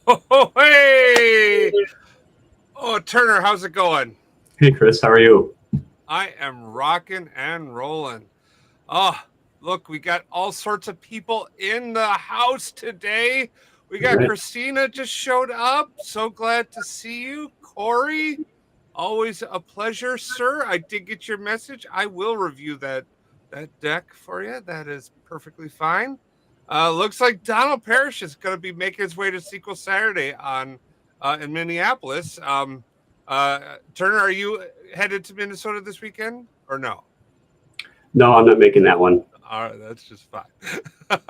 Oh, hey! Oh, Turner, how's it going? Hey Chris, how are you? I am rocking and rolling. Oh, look, we got all sorts of people in the house today. We All got right. Christina just showed up. So glad to see you. Corey, always a pleasure, sir. I did get your message. I will review that deck for you. That is perfectly fine. Looks like Donald Parrish is going to be making his way to Sequel Saturday on in Minneapolis. Turner, are you headed to Minnesota this weekend or no? No, I'm not making that one. All right, that's just fine.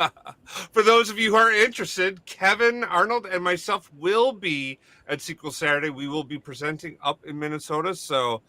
For those of you who are interested, Kevin Arnold and myself will be at Sequel Saturday. We will be presenting up in Minnesota. So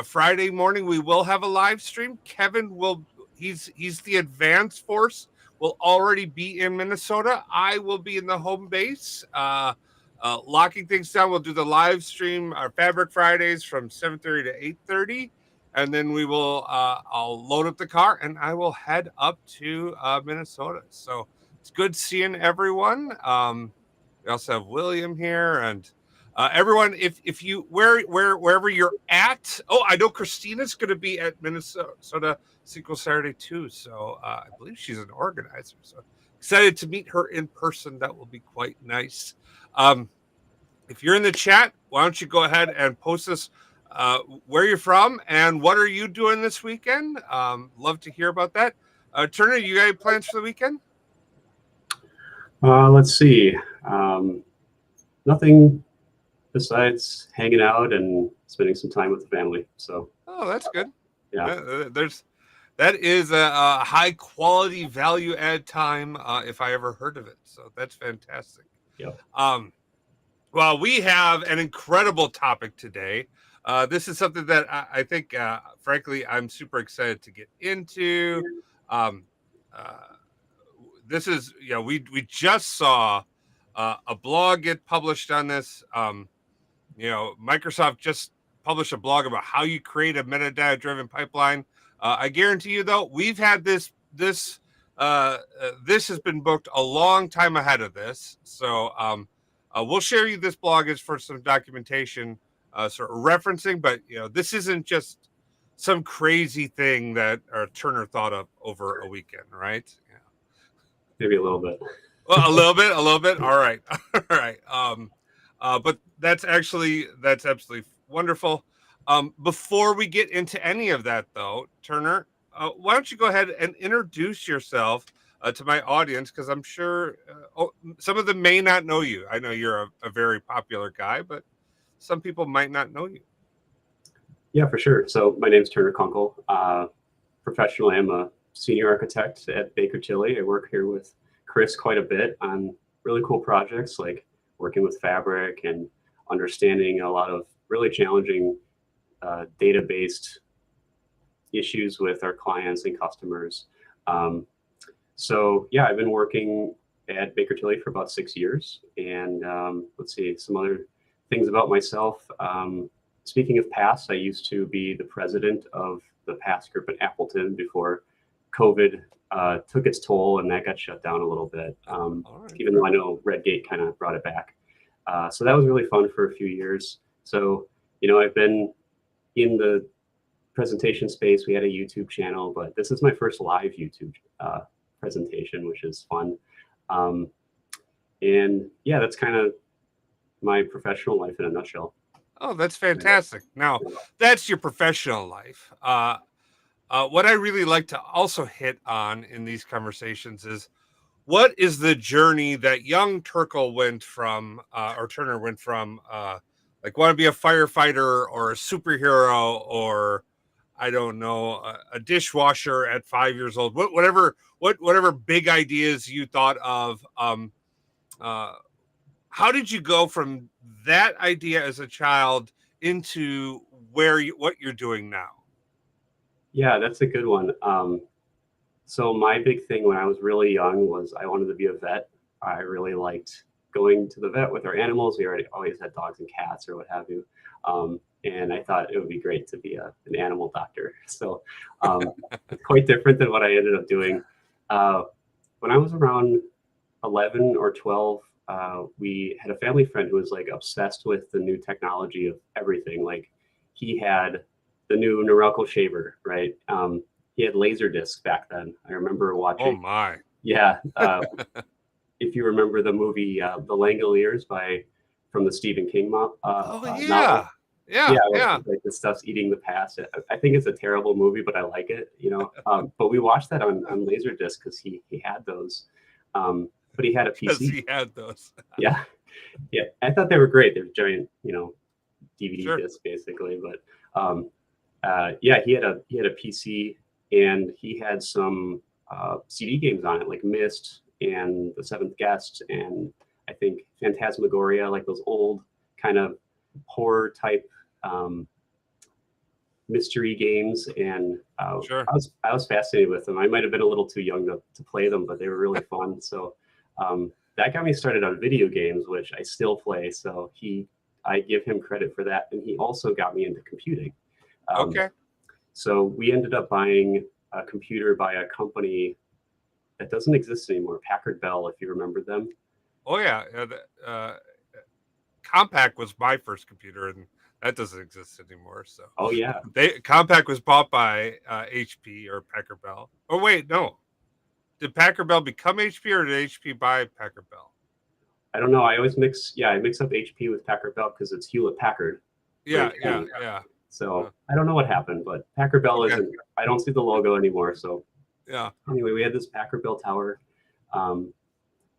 Friday morning we will have a live stream. Kevin will he's the advanced force. Will already be in Minnesota. I will be in the home base. Locking things down. We'll do the live stream, our Fabric Fridays from 7:30 to 8:30, and then we will I'll load up the car and I will head up to Minnesota. So it's good seeing everyone. We also have William here and everyone. If you wherever you're at. Oh, I know Christina's going to be at Minnesota Sequel Saturday too. So I believe she's an organizer. So excited to meet her in person. That will be quite nice. Um, if you're in the chat, why don't you go ahead and post this where you're from and what are you doing this weekend? Love to hear about that. Turner, you got any plans for the weekend? Let's see. Nothing besides hanging out and spending some time with the family. So, Oh, that's good. yeah. That is a high quality value add time if I ever heard of it. So that's fantastic. Yep. Well, we have an incredible topic today. This is something that I think, frankly, I'm super excited to get into. Um, uh, this is, we just saw a blog get published on this. Microsoft just published a blog about how you create a metadata-driven pipeline. I guarantee you, though, we've had this has been booked a long time ahead of this. So we'll share you this blog is for some documentation, sort of referencing. But this isn't just some crazy thing that Turner thought of over a weekend, right? Yeah. Maybe a little bit. Well, a little bit. All right, all right. But that's absolutely wonderful. Before we get into any of that, though, Turner, why don't you go ahead and introduce yourself to my audience? Because I'm sure some of them may not know you. I know you're a very popular guy, but some people might not know you. Yeah, for sure. So my name's Turner Kunkel. Professionally, I'm a senior architect at Baker Tilly. I work here with Chris quite a bit on really cool projects like working with Fabric and understanding a lot of really challenging data-based issues with our clients and customers. So yeah, I've been working at Baker Tilly for about 6 years. And let's see, some other things about myself. Speaking of PASS, I used to be the president of the PASS group at Appleton before COVID took its toll and that got shut down a little bit, even though I know Redgate kind of brought it back. So that was really fun for a few years. So, I've been in the presentation space. We had a YouTube channel, but this is my first live YouTube presentation, which is fun. And yeah, that's kind of my professional life in a nutshell. Oh, that's fantastic. Now, that's your professional life. What I really like to also hit on in these conversations is what is the journey that young Turner went from, like want to be a firefighter or a superhero or I don't know, a dishwasher at 5 years old, whatever big ideas you thought of. How did you go from that idea as a child into what you're doing now? Yeah, that's a good one. So my big thing when I was really young was I wanted to be a vet. I really liked going to the vet with our animals. We always had dogs and cats or what have you. And I thought it would be great to be an animal doctor. So quite different than what I ended up doing. When I was around 11 or 12, we had a family friend who was like obsessed with the new technology of everything. Like he had the new Norelco shaver, right? He had laser discs back then. I remember Oh watching. my. Yeah, if you remember the movie The Langoliers from the Stephen King Oh novel. yeah. Yeah. Yeah, Yeah. like the stuff's eating the past. I think it's a terrible movie, but I like it, you know. But we watched that on Laserdisc because he had those. But he had a Because PC. he had those. Yeah, yeah. I thought they were great. They're giant, you know, DVD Sure. discs basically. But yeah, he had a PC and he had some CD games on it, like Myst and The Seventh Guest, and I think Phantasmagoria, like those old kind of horror type mystery games. And Sure. I was fascinated with them. I might have been a little too young to play them, but they were really fun. So that got me started on video games, which I still play. So I give him credit for that, and he also got me into computing. Um, Okay. so we ended up buying a computer by a company that doesn't exist anymore, Packard Bell, if you remember them. Oh yeah. Compaq was my first computer, and that doesn't exist anymore. So Oh yeah, Compaq was bought by HP or Packard Bell. Oh wait, no. Did Packard Bell become HP, or did HP buy Packard Bell? I don't know. I always I mix up HP with Packard Bell because it's Hewlett Packard. Yeah. Yeah. Yeah. So I don't know what happened, but Packard Bell Okay. isn't. I don't see the logo anymore. So Yeah. anyway, we had this Packard Bell tower,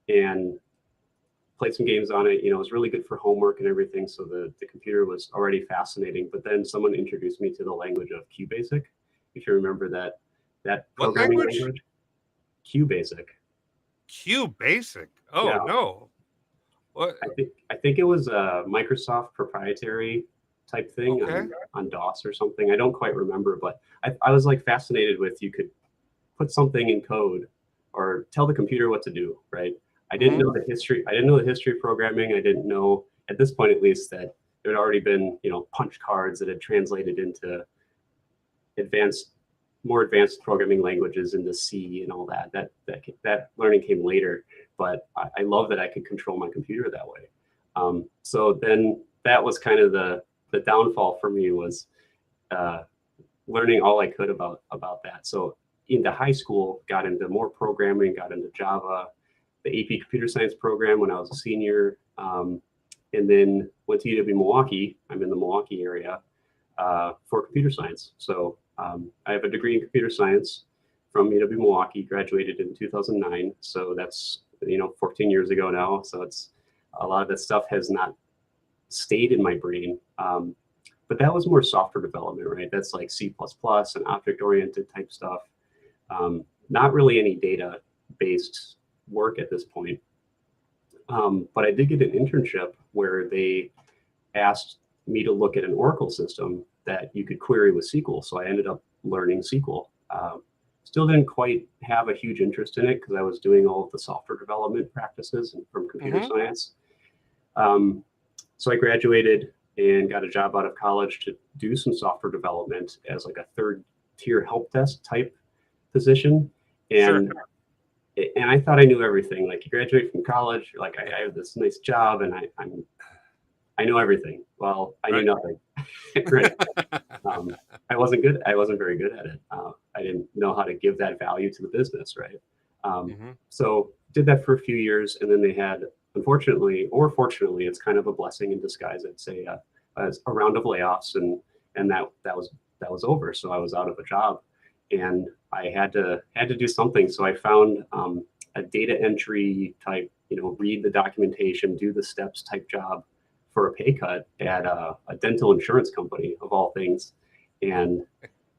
and played some games on it. You know, it was really good for homework and everything. So the computer was already fascinating. But then someone introduced me to the language of QBasic, if you remember that What programming language? language. QBasic. QBasic. Oh Yeah, no. What? I think it was a Microsoft proprietary type thing Okay. on DOS or something. I don't quite remember, but I was like fascinated with you could put something in code or tell the computer what to do, right? I didn't Mhm. know the history. I didn't know the history of programming. I didn't know at this point, at least, that there had already been, you know, punch cards that had translated into advanced, more advanced programming languages into C and all that. That learning came later, but I love that I could control my computer that way. So then that was kind of the downfall for me was uh, learning all I could about that. So into high school, got into more programming, got into Java, the AP Computer Science program when I was a senior, and then went to UW Milwaukee. I'm in the Milwaukee area for computer science. So I have a degree in computer science from UW Milwaukee. Graduated in 2009. So that's 14 years ago now. So it's a lot of that stuff has not stayed in my brain. But that was more software development, right? That's like C++ and object-oriented type stuff. Not really any data-based work at this point. But I did get an internship where they asked me to look at an Oracle system that you could query with SQL. So I ended up learning SQL. Still didn't quite have a huge interest in it because I was doing all of the software development practices from computer Mhm. science. So I graduated and got a job out of college to do some software development as like a third tier help desk type position. Sure. And I thought I knew everything. Like you graduate from college, you're like I have this nice job and I know everything. Well, I knew Right. nothing. Right. I wasn't good. I wasn't very good at it. I didn't know how to give that value to the business. Right. Mhm. So did that for a few years, and then they had, unfortunately or fortunately, it's kind of a blessing in disguise. I'd say a round of layoffs, and that was over. So I was out of a job, and I had to do something. So I found a data entry type, read the documentation, do the steps type job for a pay cut at a dental insurance company of all things. And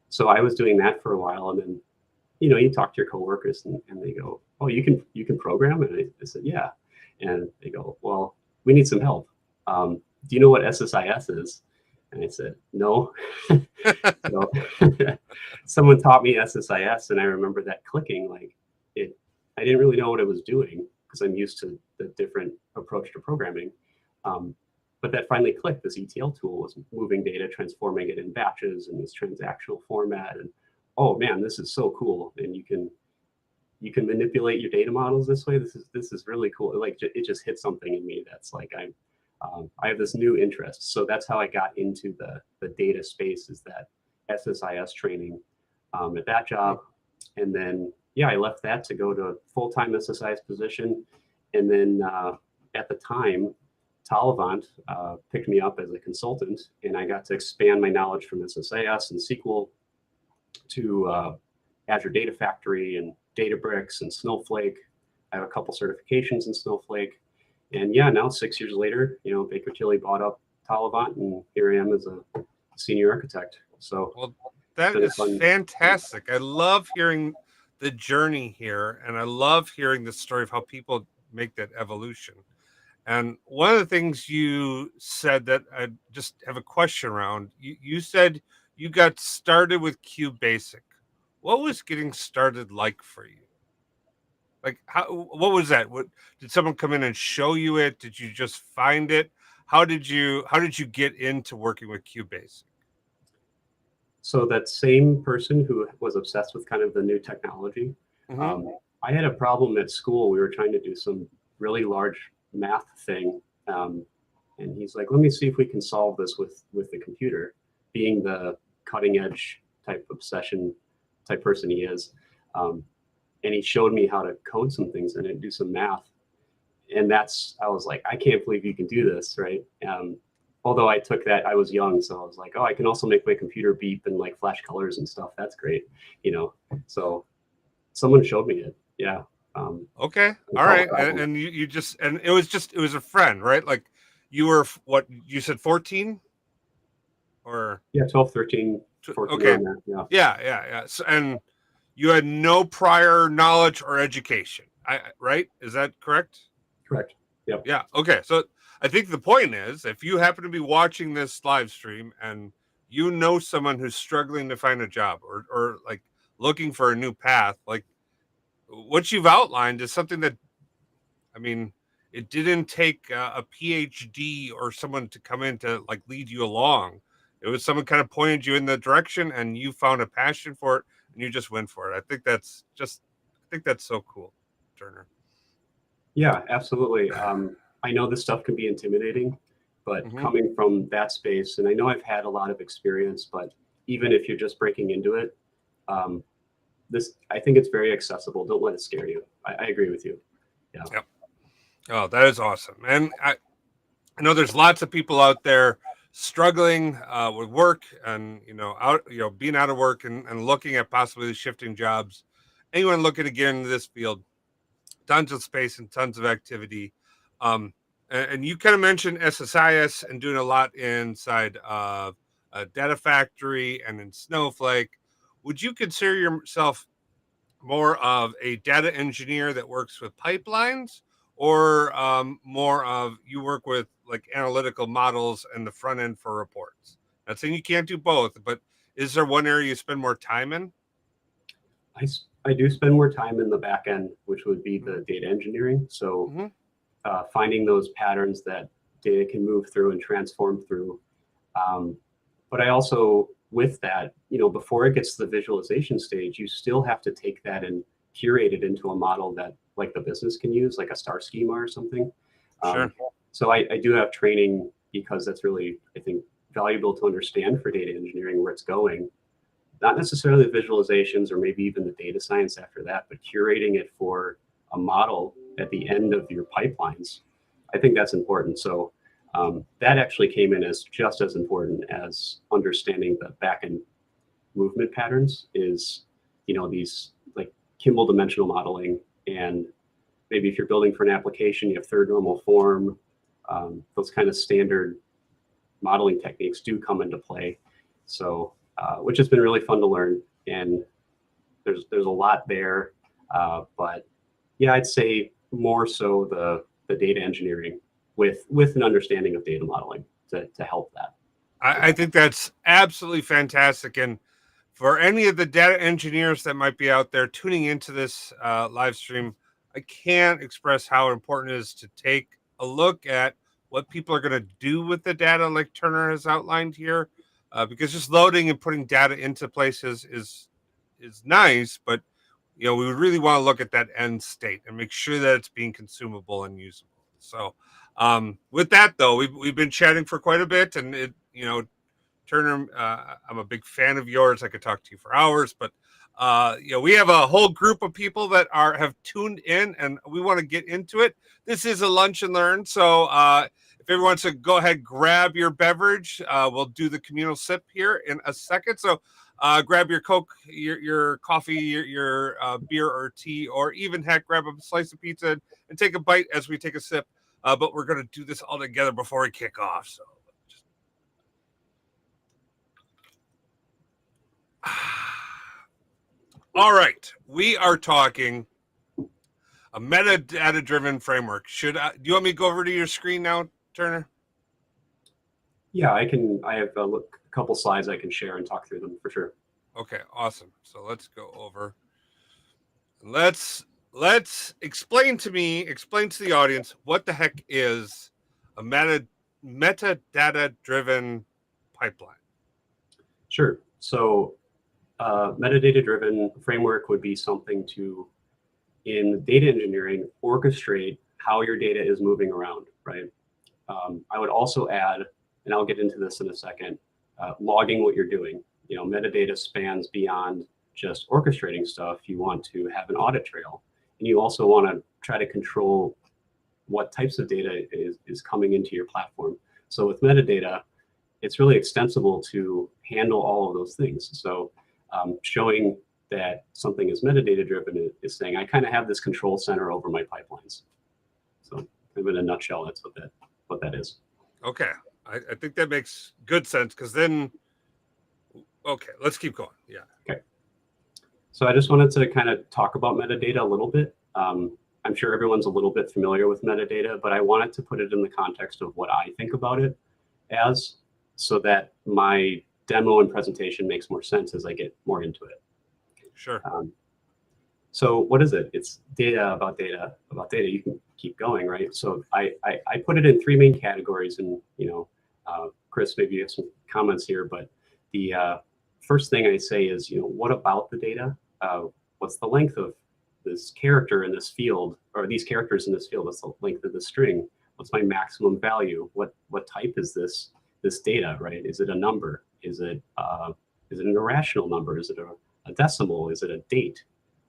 so I was doing that for a while, and then you talk to your coworkers and they go, "Oh, you can program?" And I said, "Yeah." And they go, "Well, we need some help. Do you know what SSIS is?" And I said, "No." So someone taught me SSIS, and I remember that clicking. Like it, I didn't really know what it was doing because I'm used to the different approach to programming. But that finally clicked. This ETL tool was moving data, transforming it in batches in this transactional format, and oh man, this is so cool. And you can you can manipulate your data models this way. This is really cool. Like it just hit something in me that's like I have this new interest. So that's how I got into the data space, is that SSIS training at that job. And then, yeah, I left that to go to a full-time SSIS position. And then at the time, Talavant picked me up as a consultant, and I got to expand my knowledge from SSIS and SQL to Azure Data Factory and Databricks and Snowflake. I have a couple certifications in Snowflake. And yeah, now 6 years later, Baker Tilly bought up Talavant, and here I am as a senior architect. So well, that is fantastic. I love hearing the journey here, and I love hearing the story of how people make that evolution. And one of the things you said that I just have a question around, you said you got started with QBasic. What was getting started like for you? Like, what was that? What did someone come in and show you it? Did you just find it? How did you get into working with QBasic? So that same person who was obsessed with kind of the new technology, I had a problem at school. We were trying to do some really large math thing, and he's like, "Let me see if we can solve this with the computer." Being the cutting edge type obsession type person he is, and he showed me how to code some things in it and do some math. And I was like, I can't believe you can do this, right? Although I took that, I was young, so I was like, oh, I can also make my computer beep and like flash colors and stuff. That's great, So someone showed me it. Yeah. Okay. All right. And you just, and it was a friend, right? Like you were, what you said, 14 or? Yeah, 12, 13, 14. Okay. Yeah. Yeah. So, and you had no prior knowledge or education, right? Is that correct? Correct. Yep. Yeah. Okay. So I think the point is, if you happen to be watching this live stream and you know someone who's struggling to find a job or like looking for a new path, like what you've outlined is something that, I mean, it didn't take a PhD or someone to come in to like lead you along. It was someone kind of pointed you in the direction, and you found a passion for it, and you just went for it. I think that's so cool, Turner. Yeah, absolutely. I know this stuff can be intimidating, but coming from that space, and I know I've had a lot of experience, but even if you're just breaking into it, I think it's very accessible. Don't let it scare you. I agree with you. Yeah. Yep. Oh, that is awesome. And I know there's lots of people out there struggling with work and, being out of work and looking at possibly shifting jobs. Anyone looking to get into this field, tons of space and tons of activity. And you kind of mentioned SSIS and doing a lot inside of a data factory and in Snowflake. Would you consider yourself more of a data engineer that works with pipelines, or more of you work with like analytical models and the front end for reports? Not saying you can't do both, but is there one area you spend more time in? I do spend more time in the back end, which would be the data engineering. So finding those patterns that data can move through and transform through. But I also, with that, before it gets to the visualization stage, you still have to take that and curate it into a model that like the business can use, like a star schema or something. Sure. So I do have training, because that's really, I think, valuable to understand for data engineering, where it's going. Not necessarily the visualizations or maybe even the data science after that, but curating it for a model at the end of your pipelines. I think that's important. So that actually came in as just as important as understanding the backend movement patterns is, these like Kimball dimensional modeling. And maybe if you're building for an application, you have third normal form, those kind of standard modeling techniques do come into play. So, which has been really fun to learn. And there's a lot there. But yeah, I'd say more so the data engineering with an understanding of data modeling to help that. I think that's absolutely fantastic. And for any of the data engineers that might be out there tuning into this live stream, I can't express how important it is to take a look at what people are going to do with the data, like Turner has outlined here, because just loading and putting data into places is nice, but we would really want to look at that end state and make sure that it's being consumable and usable. So with that, though, we've been chatting for quite a bit, and Turner, I'm a big fan of yours. I could talk to you for hours, but we have a whole group of people that have tuned in, and we want to get into it. This is a lunch and learn, so if everyone wants to go ahead, grab your beverage. We'll do the communal sip here in a second. So grab your Coke, your coffee, your beer or tea, or even heck, grab a slice of pizza and take a bite as we take a sip. But we're going to do this all together before we kick off. So just all right, we are talking a metadata-driven framework. Do you want me to go over to your screen now, Turner? Yeah, I can. I have a couple slides I can share and talk through them for sure. Okay, awesome. So let's go over. Let's explain to the audience what the heck is a metadata-driven pipeline. Sure. So metadata-driven framework would be something to, in data engineering, orchestrate how your data is moving around, right? I would also add, and I'll get into this in a second, logging what you're doing. Metadata spans beyond just orchestrating stuff. You want to have an audit trail, and you also want to try to control what types of data is coming into your platform. So with metadata, it's really extensible to handle all of those things. So showing that something is metadata driven is saying I kind of have this control center over my pipelines. So in a nutshell, that's what that is. Okay, I think that makes good sense, because then, okay, let's keep going. Yeah. Okay. So I just wanted to kind of talk about metadata a little bit. I'm sure everyone's a little bit familiar with metadata, but I wanted to put it in the context of what I think about it as, so that my demo and presentation makes more sense as I get more into it. Sure. So what is it? It's data about data about data. You can keep going, right? So I put it in three main categories, and Chris, maybe you have some comments here, but the first thing I say is, what about the data? What's the length of this character in this field, or these characters in this field? What's the length of the string? What's my maximum value? What type is this data, right? Is it a number? Is it an irrational number? Is it a decimal? Is it a date?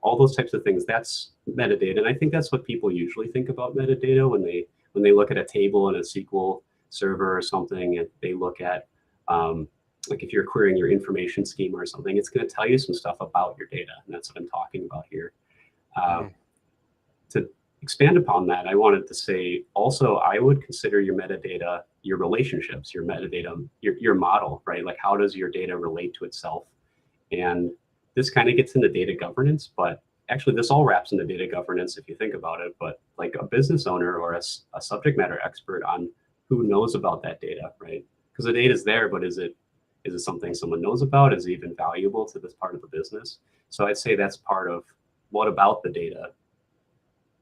All those types of things. That's metadata, and I think that's what people usually think about metadata when they look at a table in a SQL server or something, and they look at like if you're querying your information schema or something, it's going to tell you some stuff about your data, and that's what I'm talking about here. To expand upon that, I wanted to say also, I would consider your metadata your relationships, your metadata, your model, right? Like, how does your data relate to itself? And this kind of gets into data governance, but actually this all wraps into data governance if you think about it. But like a business owner or a subject matter expert on who knows about that data, right? Because the data is there, but is it something someone knows about? Is it even valuable to this part of the business? So I'd say that's part of what about the data,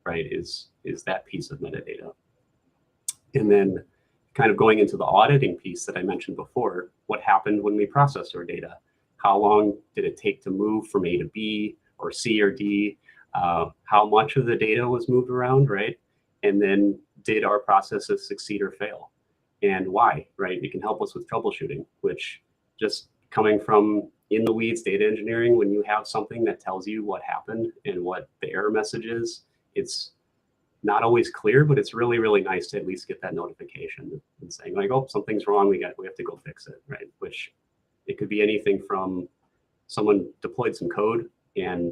right, is that piece of metadata. And then kind of going into the auditing piece that I mentioned before, what happened when we processed our data? How long did it take to move from A to B or C or D? How much of the data was moved around, right? And then did our processes succeed or fail? And why, right? It can help us with troubleshooting, which just coming from in the weeds data engineering, when you have something that tells you what happened and what the error message is, it's not always clear, but it's really, really nice to at least get that notification and saying like, oh, something's wrong. We have to go fix it, right? Which it could be anything from someone deployed some code and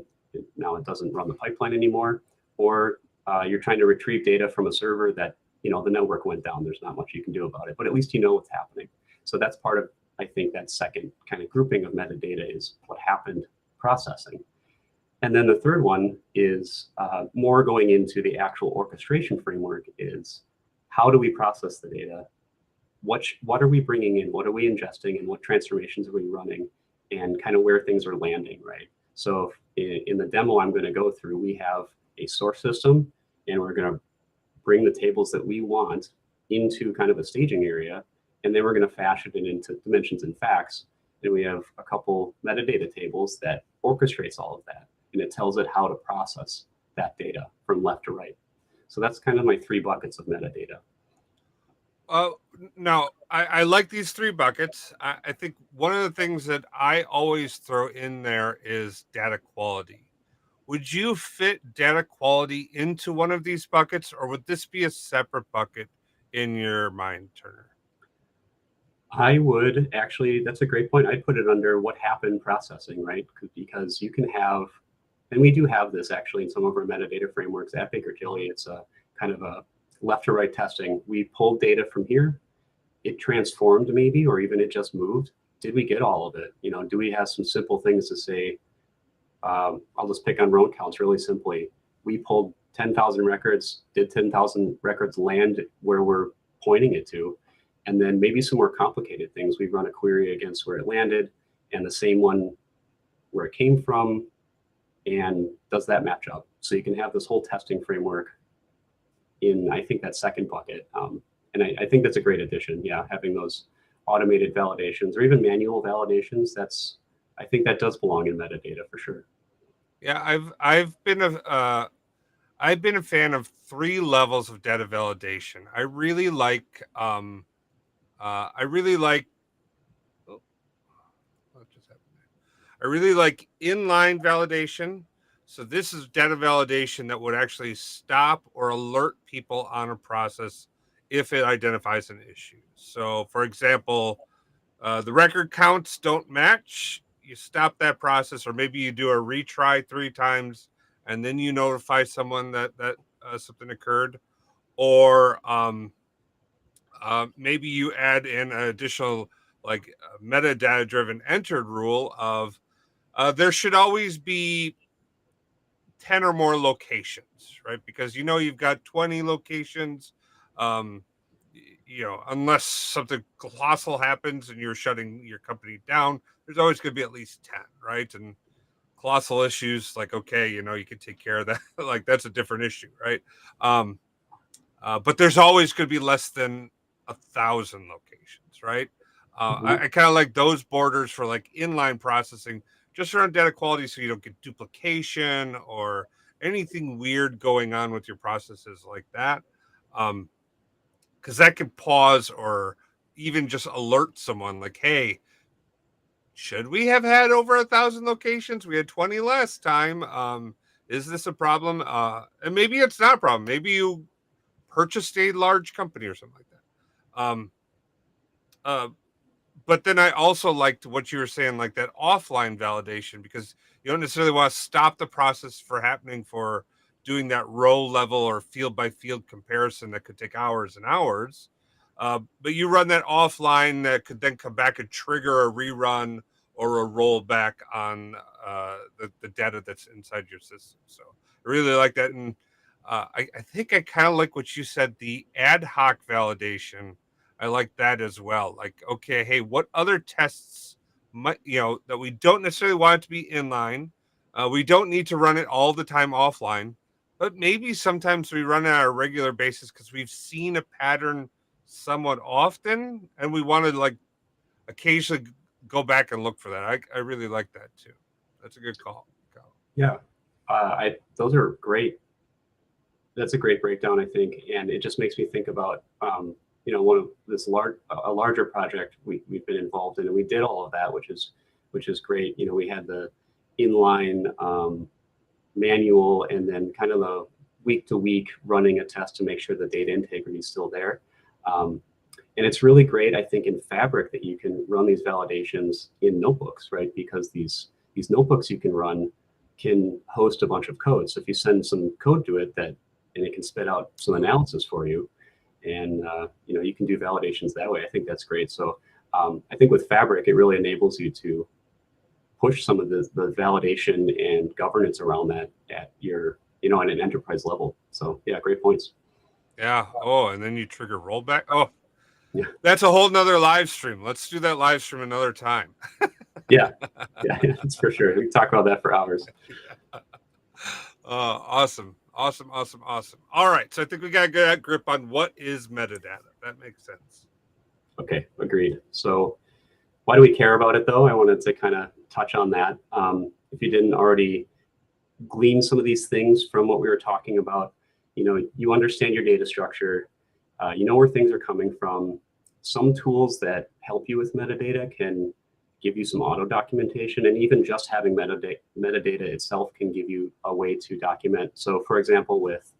now it doesn't run the pipeline anymore, or you're trying to retrieve data from a server that, the network went down. There's not much you can do about it, but at least you know what's happening. So that's part of, I think, that second kind of grouping of metadata is what happened processing. And then the third one is more going into the actual orchestration framework is how do we process the data? What are we bringing in? What are we ingesting? And what transformations are we running? And kind of where things are landing, right? So in the demo I'm going to go through, we have a source system, and we're going to bring the tables that we want into kind of a staging area, and then we're going to fashion it into dimensions and facts. And we have a couple metadata tables that orchestrates all of that. and it tells it how to process that data from left to right. So that's kind of my 3 buckets of metadata. Now, I like these 3 buckets. I think one of the things that I always throw in there is data quality. Would you fit data quality into one of these buckets, or would this be a separate bucket in your mind, Turner? I would actually, that's a great point. I'd put it under what happened processing, right? Because you can have, and we do have this actually in some of our metadata frameworks at Baker Tilly. It's a kind of a left to right testing. We pulled data from here, it transformed maybe, or even it just moved. Did we get all of it? You know, do we have some simple things to say? I'll just pick on row counts really simply. We pulled 10,000 records. Did 10,000 records land where we're pointing it to? And then maybe some more complicated things. We run a query against where it landed and the same one where it came from. And does that match up? So you can have this whole testing framework in, I think, that second bucket. And I think that's a great addition. Yeah, having those automated validations or even manual validations, I think that does belong in metadata for sure. Yeah, I've been a fan of 3 levels of data validation. I really like oh, what just happened there? I really like inline validation. So this is data validation that would actually stop or alert people on a process if it identifies an issue. So, for example, the record counts don't match, you stop that process, or maybe you do a retry 3 times, and then you notify someone that something occurred, or maybe you add in an additional like metadata-driven entered rule of there should always be 10 or more locations, right? Because you've got 20 locations. Um, unless something colossal happens and you're shutting your company down, there's always going to be at least 10, right? And colossal issues, like, okay, you can take care of that. Like, that's a different issue, right? But there's always going to be less than 1,000 locations, right? I kind of like those borders for like inline processing, just around data quality, so you don't get duplication or anything weird going on with your processes like that. Because that could pause or even just alert someone like, hey, should we have had over 1,000 locations? We had 20 last time. Is this a problem? And maybe it's not a problem. Maybe you purchased a large company or something like that. But then I also liked what you were saying, like that offline validation, because you don't necessarily want to stop the process for happening for doing that row level or field by field comparison that could take hours and hours. But you run that offline that could then come back and trigger a rerun or a rollback on the data that's inside your system. So I really like that. And I think I kind of like what you said, the ad hoc validation. I like that as well. Like, okay, hey, what other tests might, that we don't necessarily want it to be inline. We don't need to run it all the time offline, but maybe sometimes we run it on a regular basis because we've seen a pattern somewhat often and we want to like occasionally go back and look for that. I really like that too. That's a good call. Yeah, those are great. That's a great breakdown, I think, and it just makes me think about one of this larger project we've been involved in, and we did all of that, which is great. We had the inline manual, and then kind of the week to week running a test to make sure the data integrity is still there. And it's really great, I think, in Fabric that you can run these validations in notebooks, right? Because these notebooks you can run can host a bunch of code. So if you send some code to it and it can spit out some analysis for you, and you can do validations that way. I think that's great. So I think with Fabric, it really enables you to push some of the validation and governance around that at your, on an enterprise level. So yeah, great points. Yeah. Oh, and then you trigger rollback. Oh, yeah. That's a whole nother live stream. Let's do that live stream another time. yeah, that's for sure. We can talk about that for hours. Yeah. Awesome. All right. So I think we got a good grip on what is metadata. That makes sense. Okay, agreed. So why do we care about it though? I wanted to kind of touch on that. If you didn't already glean some of these things from what we were talking about. You understand your data structure, you know where things are coming from. Some tools that help you with metadata can give you some auto documentation, and even just having metadata itself can give you a way to document. So for example, with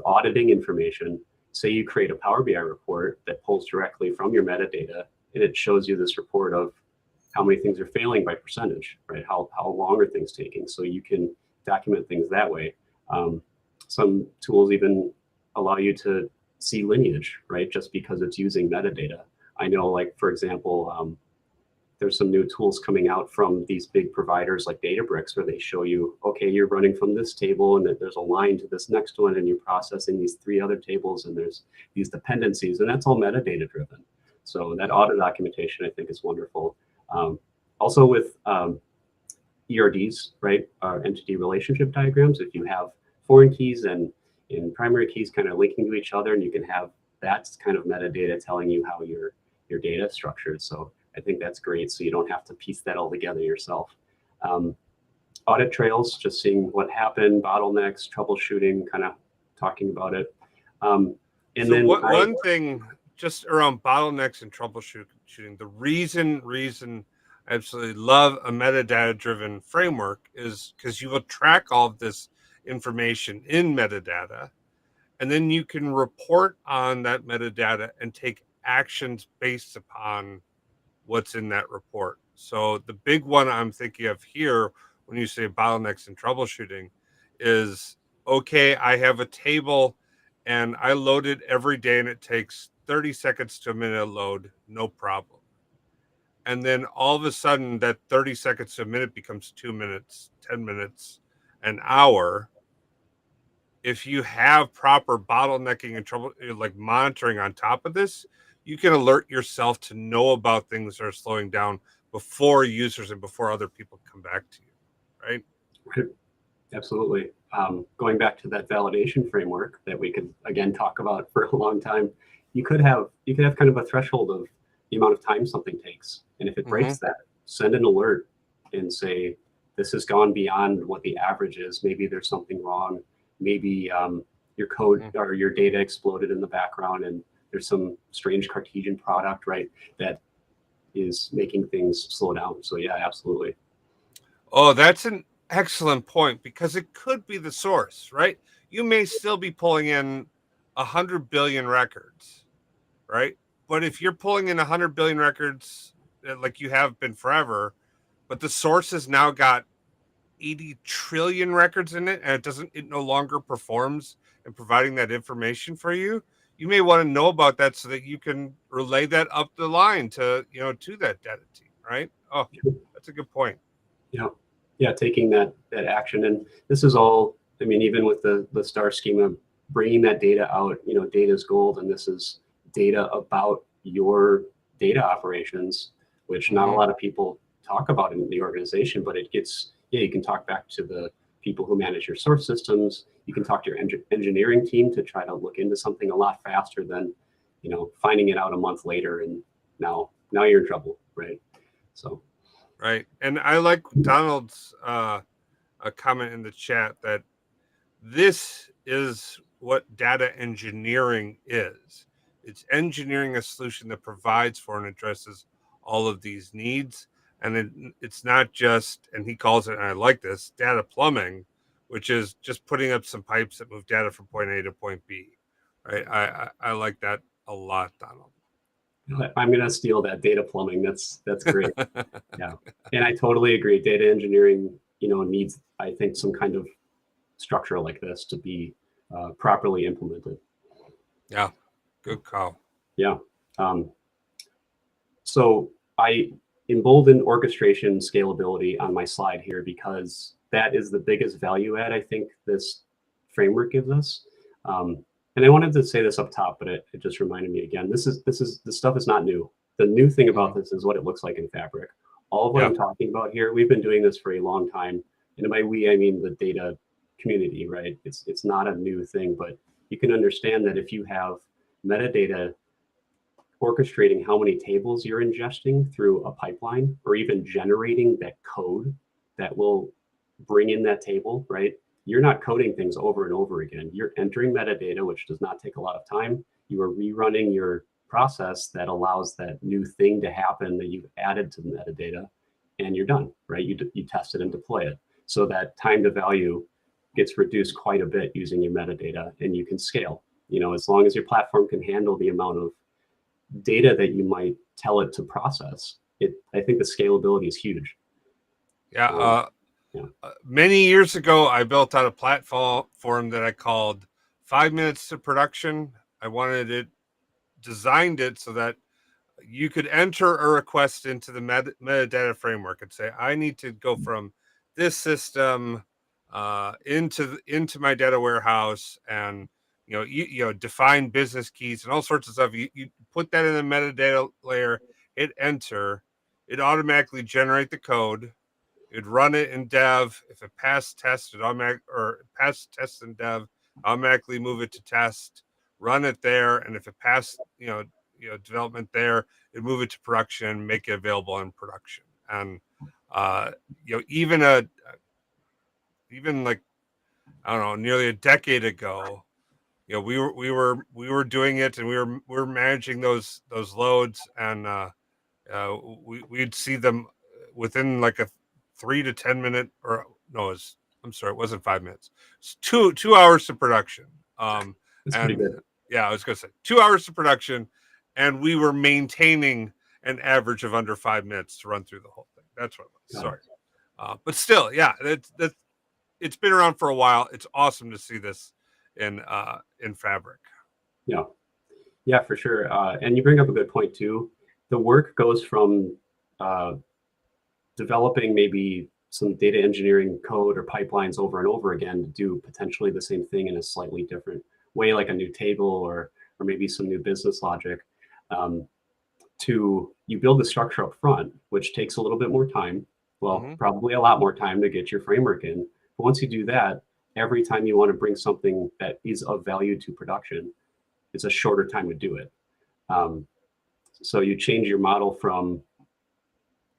auditing information, say you create a Power BI report that pulls directly from your metadata, and it shows you this report of how many things are failing by percentage, right? How long are things taking? So you can document things that way. Some tools even allow you to see lineage, right? Just because it's using metadata. I know, like, for example, there's some new tools coming out from these big providers like Databricks where they show you, okay, you're running from this table and there's a line to this next one and you're processing these 3 other tables and there's these dependencies, and that's all metadata driven. So that auto documentation, I think, is wonderful. Also with ERDs, right, entity relationship diagrams, if you have foreign keys and primary keys kind of linking to each other, and you can have that kind of metadata telling you how your data is structured. So I think that's great. So you don't have to piece that all together yourself. Audit trails, just seeing what happened, bottlenecks, troubleshooting, kind of talking about it. And so then one thing just around bottlenecks and troubleshooting, the reason I absolutely love a metadata-driven framework is because you will track all of this information in metadata, and then you can report on that metadata and take actions based upon what's in that report. So the big one I'm thinking of here when you say bottlenecks and troubleshooting is, okay, I have a table and I load it every day and it takes 30 seconds to a minute to load, no problem. And then all of a sudden that 30 seconds to a minute becomes 2 minutes, 10 minutes, an hour. If you have proper bottlenecking and trouble, like monitoring on top of this, you can alert yourself to know about things that are slowing down before users and before other people come back to you, right? Right. Absolutely. Going back to that validation framework that we could again talk about for a long time, you could have kind of a threshold of the amount of time something takes, and if it breaks that, send an alert and say this has gone beyond what the average is. Maybe there's something wrong. Maybe your code or your data exploded in the background, and there's some strange Cartesian product, right, that is making things slow down. So yeah, absolutely. Oh, that's an excellent point, because it could be the source, right? You may still be pulling in 100 billion records, right? But if you're pulling in 100 billion records like you have been forever, but the source has now got 80 trillion records in it, and it no longer performs in providing that information for you, you may want to know about that so that you can relay that up the line to that data team, right? Oh, that's a good point. Yeah, taking that action. And this is all, I mean, even with the star schema, bringing that data out, data is gold, and this is data about your data operations, which not a lot of people talk about in the organization, but it gets, you can talk back to the people who manage your source systems. You can talk to your engineering team to try to look into something a lot faster than, finding it out a month later, and now you're in trouble, right? So. Right. And I like Donald's a comment in the chat that this is what data engineering is. It's engineering a solution that provides for and addresses all of these needs. And it's not just, and he calls it, and I like this, data plumbing, which is just putting up some pipes that move data from point A to point B. Right. I like that a lot, Donald. I'm going to steal that, data plumbing. That's great. Yeah. And I totally agree. Data engineering, needs, I think, some kind of structure like this to be properly implemented. Yeah. Good call. Yeah. So I embolden orchestration scalability on my slide here because that is the biggest value add I think this framework gives us. And I wanted to say this up top, but it just reminded me again. This stuff is not new. The new thing about this is what it looks like in Fabric. All of what I'm talking about here, we've been doing this for a long time. And by we, I mean the data community, right? It's not a new thing, but you can understand that if you have metadata orchestrating how many tables you're ingesting through a pipeline, or even generating that code that will bring in that table, right? You're not coding things over and over again. You're entering metadata, which does not take a lot of time. You are rerunning your process that allows that new thing to happen that you've added to the metadata, and you're done, right? You test it and deploy it. So that time to value gets reduced quite a bit using your metadata, and you can scale. As long as your platform can handle the amount of data that you might tell it to process, I think the scalability is huge. Yeah. Yeah. Many years ago, I built out a platform that I called 5 Minutes to Production. I wanted it designed it so that you could enter a request into the metadata framework and say, I need to go from this system into my data warehouse, and define business keys and all sorts of stuff. You put that in the metadata layer, hit enter, it automatically generate the code. It'd run it in dev. If it passed test, passed test in dev, automatically move it to test, run it there, and if it passed, development there, it'd move it to production, make it available in production. And even like, I don't know, nearly a decade ago, we were doing it, and we were managing those loads, and we'd see them within like a 3 to 10 minute, or no, I'm sorry, it wasn't 5 minutes. It's 2 hours to production. That's pretty And good. yeah, I was gonna say 2 hours to production, and we were maintaining an average of under 5 minutes to run through the whole thing. That's what it was. Sorry. But still, yeah, that's it's been around for a while. It's awesome to see this in Fabric. Yeah. Yeah, for sure. And you bring up a good point too. The work goes from developing maybe some data engineering code or pipelines over and over again to do potentially the same thing in a slightly different way, like a new table or maybe some new business logic. To you build the structure up front, which takes a little bit more time. Well, probably a lot more time to get your framework in. But once you do that, every time you want to bring something that is of value to production, it's a shorter time to do it. So you change your model from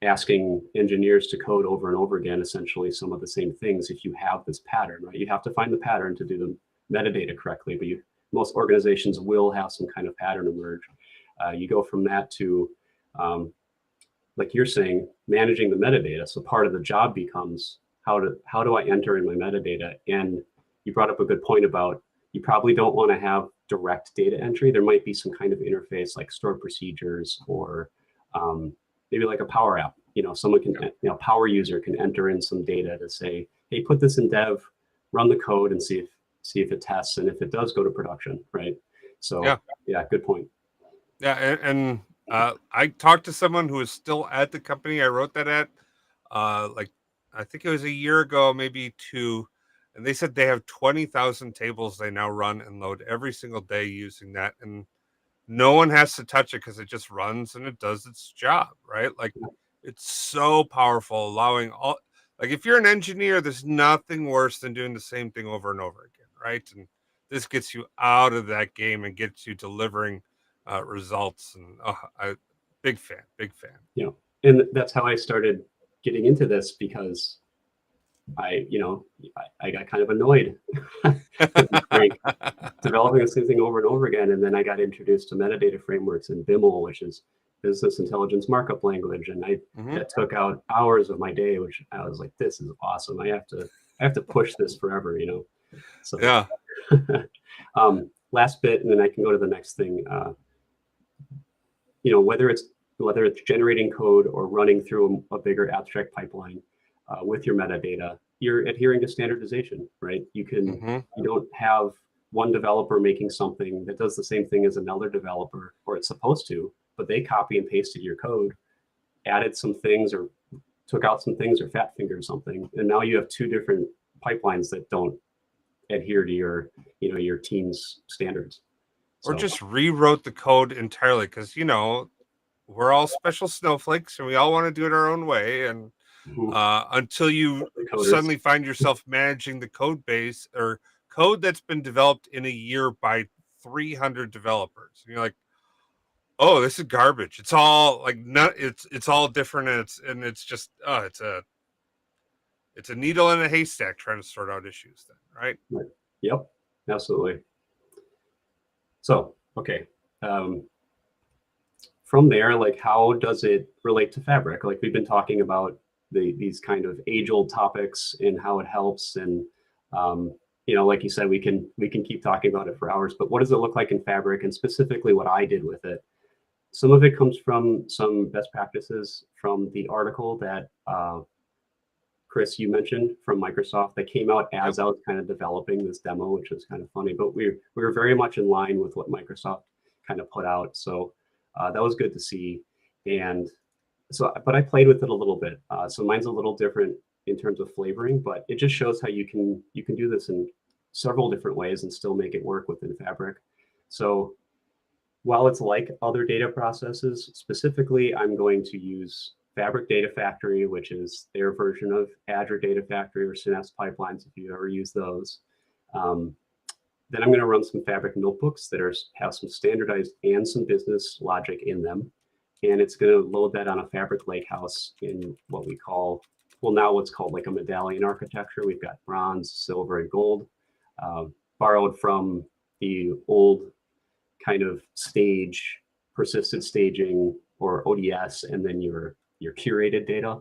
asking engineers to code over and over again, essentially some of the same things. If you have this pattern, right, you have to find the pattern to do the metadata correctly, but most organizations will have some kind of pattern emerge. You go from that to, like you're saying, managing the metadata. So part of the job becomes how do I enter in my metadata? And you brought up a good point about you probably don't want to have direct data entry. There might be some kind of interface like stored procedures, or maybe like a Power App. Someone can, power user can enter in some data to say, hey, put this in dev, run the code, and see if it tests, and if it does, go to production, right? So yeah, good point. Yeah, and I talked to someone who is still at the company I wrote that at, like I think it was a year ago, maybe two, and they said they have 20,000 tables they now run and load every single day using that, and no one has to touch it because it just runs and it does its job, right? Like, it's so powerful, allowing all, like, if you're an engineer, there's nothing worse than doing the same thing over and over again, right? And this gets you out of that game and gets you delivering results. And big fan. Yeah, and that's how I started getting into this, because I got kind of annoyed Frank, developing the same thing over and over again. And then I got introduced to metadata frameworks and BIML, which is business intelligence markup language. And that took out hours of my day, which I was like, this is awesome. I have to push this forever, So Yeah. Last bit, and then I can go to the next thing. Whether it's generating code or running through a bigger abstract pipeline with your metadata, you're adhering to standardization, right? You don't have one developer making something that does the same thing as another developer, or it's supposed to, but they copy and pasted your code, added some things, or took out some things, or fat fingered something, and now you have two different pipelines that don't adhere to your team's standards. Or just rewrote the code entirely, because we're all special snowflakes and we all want to do it our own way. And until you suddenly find yourself managing the code base or code that's been developed in a year by 300 developers, and you're like, oh, this is garbage. It's all like it's all different, and it's just it's a needle in a haystack trying to sort out issues then, right? Yep, absolutely. So, okay. From there, like, how does it relate to Fabric? Like, we've been talking about these kind of age-old topics and how it helps, and like you said, we can keep talking about it for hours. But what does it look like in Fabric, and specifically what I did with it? Some of it comes from some best practices from the article that Chris, you mentioned from Microsoft that came out as I was kind of developing this demo, which was kind of funny. But we were very much in line with what Microsoft kind of put out, so that was good to see. And so, but I played with it a little bit. So mine's a little different in terms of flavoring, but it just shows how you can do this in several different ways and still make it work within Fabric. So while it's like other data processes, specifically, I'm going to use Fabric Data Factory, which is their version of Azure Data Factory or Synapse pipelines, if you ever use those. Then I'm going to run some Fabric notebooks that have some standardized and some business logic in them. And it's going to load that on a Fabric Lakehouse in what we call, well, now what's called like a medallion architecture. We've got bronze, silver, and gold, borrowed from the old kind of stage, persistent staging, or ODS, and then your curated data,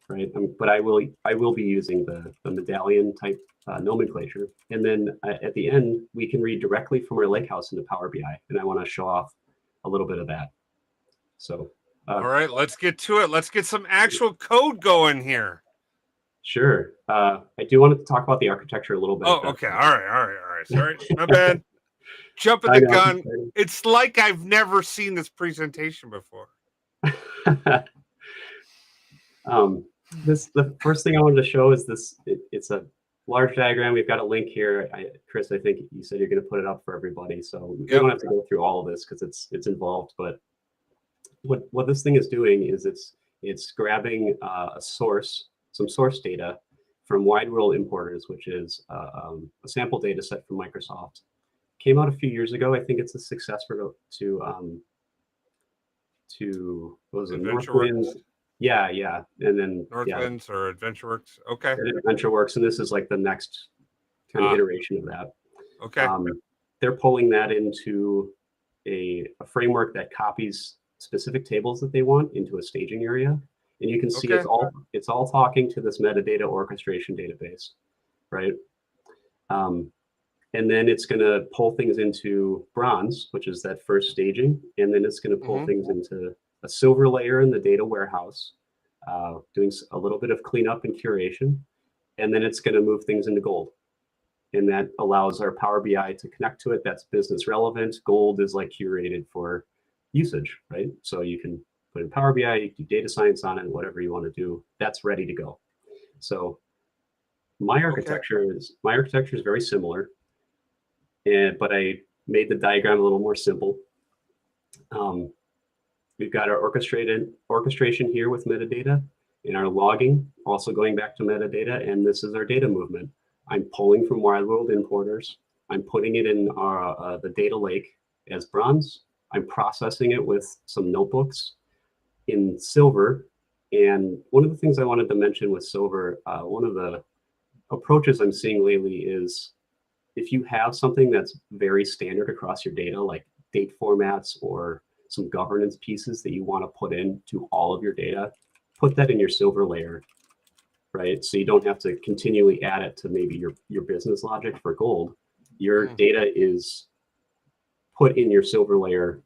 right? But I will be using the medallion type nomenclature, and then at the end we can read directly from our Lakehouse into Power BI, and I want to show off a little bit of that. So, all right, let's get to it. Let's get some actual code going here. Sure. I do want to talk about the architecture a little bit. Oh, okay. All right. Sorry, my bad. Jumping the gun. It's like I've never seen this presentation before. The first thing I wanted to show is this. It's a large diagram. We've got a link here. Chris, I think you said you're going to put it up for everybody, so we don't have to go through all of this because it's involved. But what this thing is doing is it's grabbing some source data from Wide World Importers, which is a sample data set from Microsoft. Came out a few years ago. I think it's a successor to what was it, Northwind? Yeah, and then Northwinds or AdventureWorks. Okay. AdventureWorks, and this is like the next kind of iteration of that. Okay. They're pulling that into a framework that copies specific tables that they want into a staging area, and you can see it's all talking to this metadata orchestration database, right? And then it's going to pull things into bronze, which is that first staging, and then it's going to pull things into a silver layer in the data warehouse, doing a little bit of cleanup and curation, and then it's going to move things into gold. And that allows our Power BI to connect to it. That's business relevant. Gold is like curated for usage, right? So you can put in Power BI, you can do data science on it, whatever you want to do, that's ready to go. So my architecture is very similar, but I made the diagram a little more simple. We've got our orchestration here with metadata, and our logging also going back to metadata, and this is our data movement. I'm pulling from Wide World Importers. I'm putting it in our the data lake as bronze. I'm processing it with some notebooks in silver. And one of the things I wanted to mention with silver, one of the approaches I'm seeing lately is if you have something that's very standard across your data, like date formats or some governance pieces that you want to put into all of your data, put that in your silver layer, right? So you don't have to continually add it to maybe your business logic for gold. Your data is put in your silver layer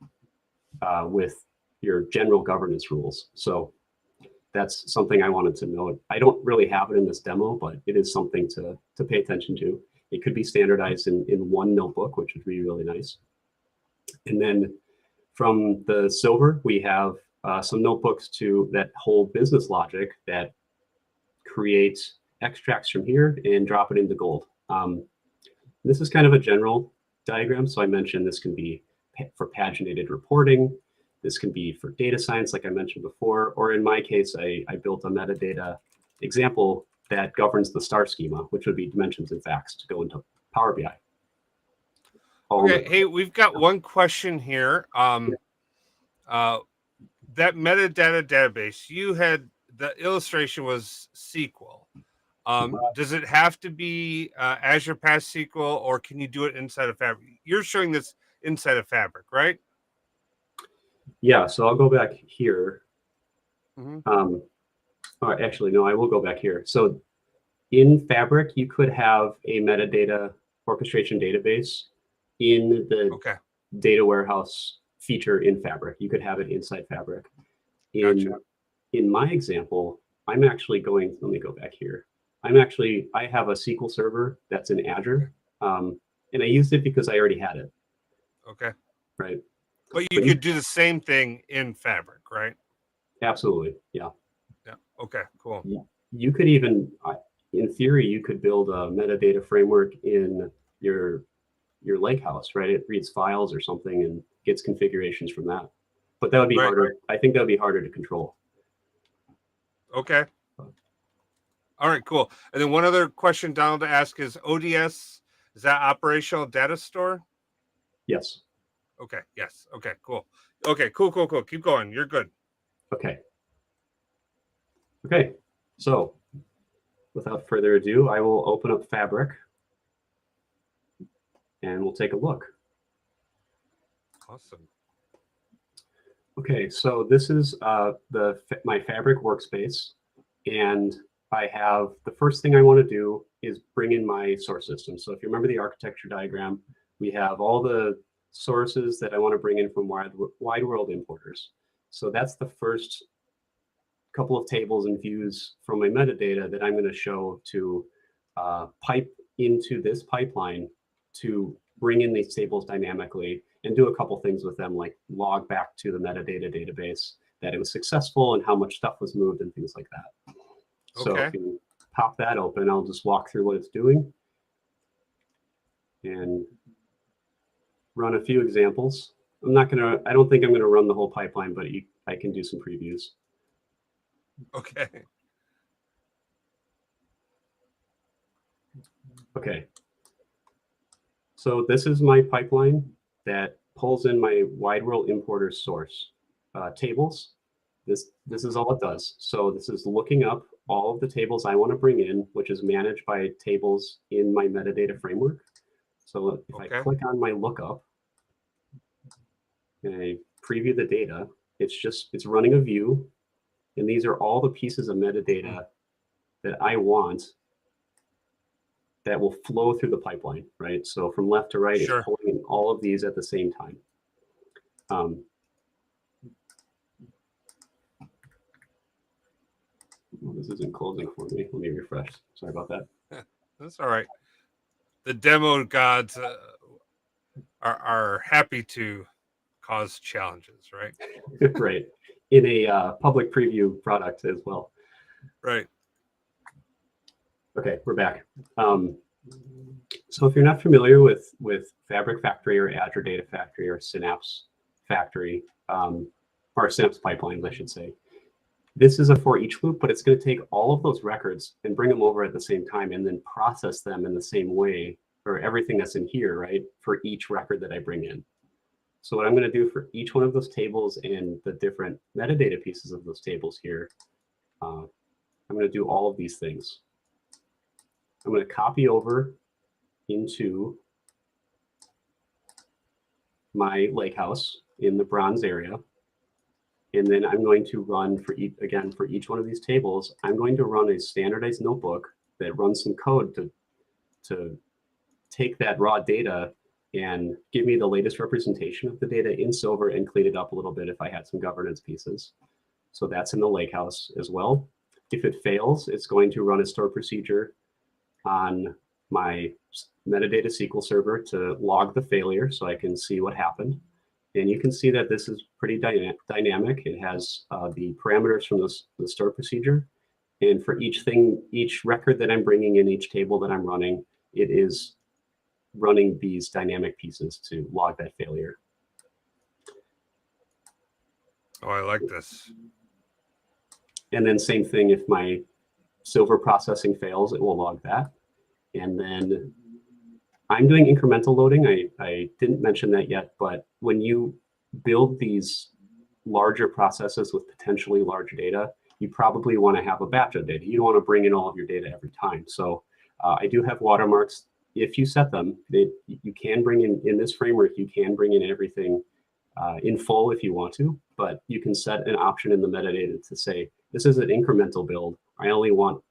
with your general governance rules. So that's something I wanted to note. I don't really have it in this demo, but it is something to pay attention to. It could be standardized in one notebook, which would be really nice. And then from the silver, we have some notebooks that hold business logic that create extracts from here and drop it into gold. This is kind of a general diagram. So I mentioned this can be for paginated reporting. This can be for data science, like I mentioned before, or in my case, I built a metadata example that governs the star schema, which would be dimensions and facts to go into Power BI. Okay, hey, we've got one question here. That metadata database, you had the illustration was SQL. Does it have to be Azure Pass SQL, or can you do it inside of Fabric? You're showing this inside of Fabric, right? Yeah, so I'll go back here. Mm-hmm. Actually, no, I will go back here. So in Fabric, you could have a metadata orchestration database in the Okay, data warehouse feature in Fabric. You could have it inside Fabric. gotcha. In my example, I'm actually going, let me go back here. I have a SQL server that's in Azure, and I used it because I already had it, Okay, right? but you But could do the same thing in Fabric, right? absolutely, yeah. Yeah. Okay, cool. You could even, in theory, you could build a metadata framework in your Lakehouse, right? It reads files or something and gets configurations from that. But that would be harder. Right. I think that would be harder to control. Okay. All right, cool. And then one other question Donald to ask is ODS, is that operational data store? Yes. Okay, yes. Okay, cool. Okay, cool. Keep going. You're good. Okay. Okay. So without further ado, I will open up Fabric and we'll take a look. Awesome. Okay, so this is my Fabric workspace, and I have the first thing I want to do is bring in my source system. So if you remember the architecture diagram, we have all the sources that I want to bring in from wide world importers. So that's the first couple of tables and views from my metadata that I'm going to show to pipe into this pipeline to bring in these tables dynamically and do a couple things with them, like log back to the metadata database that it was successful and how much stuff was moved and things like that. So Okay. if you pop that open, I'll just walk through what it's doing and run a few examples. I don't think I'm gonna run the whole pipeline, but I can do some previews. Okay. Okay. So this is my pipeline that pulls in my wide world importer source tables. This is all it does. So this is looking up all of the tables I want to bring in, which is managed by tables in my metadata framework. So if I click on my lookup and I preview the data, it's running a view, and these are all the pieces of metadata that I want that will flow through the pipeline, right? So from left to right, Sure. It's pulling in all of these at the same time. Well, this isn't closing for me. Let me refresh. Sorry about that. That's all right. The demo gods are happy to cause challenges, right? Right. In a public preview product as well. Right. Okay, we're back. So if you're not familiar with Fabric Factory or Azure Data Factory or Synapse Factory, or Synapse pipelines, I should say, this is a for each loop, but it's going to take all of those records and bring them over at the same time and then process them in the same way for everything that's in here, right, for each record that I bring in. So what I'm going to do for each one of those tables and the different metadata pieces of those tables here, I'm going to do all of these things. I'm going to copy over into my lakehouse in the bronze area. And then I'm going to run for each one of these tables, I'm going to run a standardized notebook that runs some code to take that raw data and give me the latest representation of the data in Silver and clean it up a little bit if I had some governance pieces. So that's in the lakehouse as well. If it fails, it's going to run a store procedure on my metadata SQL server to log the failure so I can see what happened. And you can see that this is pretty dynamic. It has the parameters from the store procedure. And for each record that I'm bringing in, each table that I'm running, it is running these dynamic pieces to log that failure. Oh, I like this. And then same thing, if my Silver processing fails, it will log that. And then I'm doing incremental loading. I didn't mention that yet, but when you build these larger processes with potentially large data, you probably want to have a batch of data. You don't want to bring in all of your data every time. So I do have watermarks. If you set them, you can bring in this framework, you can bring in everything in full if you want to, but you can set an option in the metadata to say, this is an incremental build. I only want,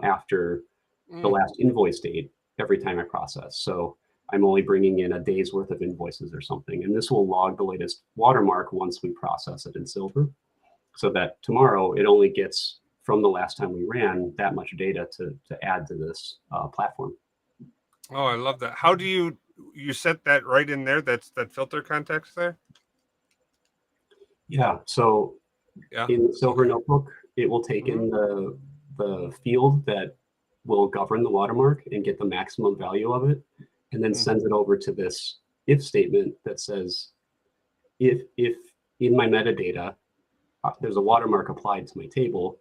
after the last invoice date every time I process. So I'm only bringing in a day's worth of invoices or something. And this will log the latest watermark once we process it in Silver, so that tomorrow it only gets from the last time we ran that much data to add to this platform. Oh, I love that. How do you set that right in there? That's that filter context there? Yeah, so in the Silver Notebook, it will take in the field that will govern the watermark and get the maximum value of it, and then sends it over to this if statement that says, if in my metadata, there's a watermark applied to my table,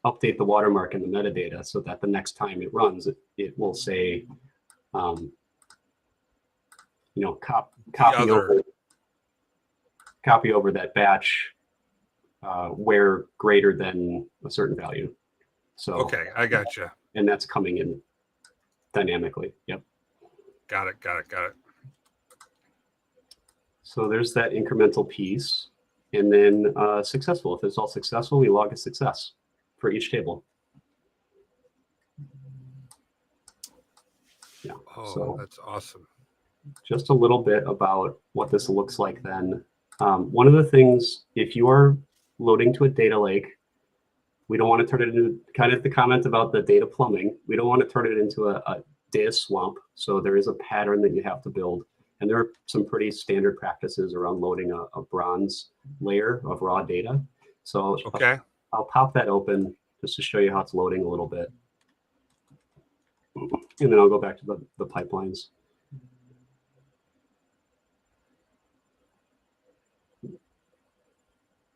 update the watermark in the metadata so that the next time it runs, it will say, copy over that batch where greater than a certain value. So okay, I gotcha. And that's coming in dynamically. Yep. Got it. So there's that incremental piece. And then successful. If it's all successful, we log a success for each table. Yeah. Oh, so that's awesome. Just a little bit about what this looks like then. One of the things, if you are loading to a data lake, we don't want to turn it into kind of the comment about the data plumbing. We don't want to turn it into a data swamp. So there is a pattern that you have to build. And there are some pretty standard practices around loading a bronze layer of raw data. So okay. I'll pop that open just to show you how it's loading a little bit. And then I'll go back to the pipelines.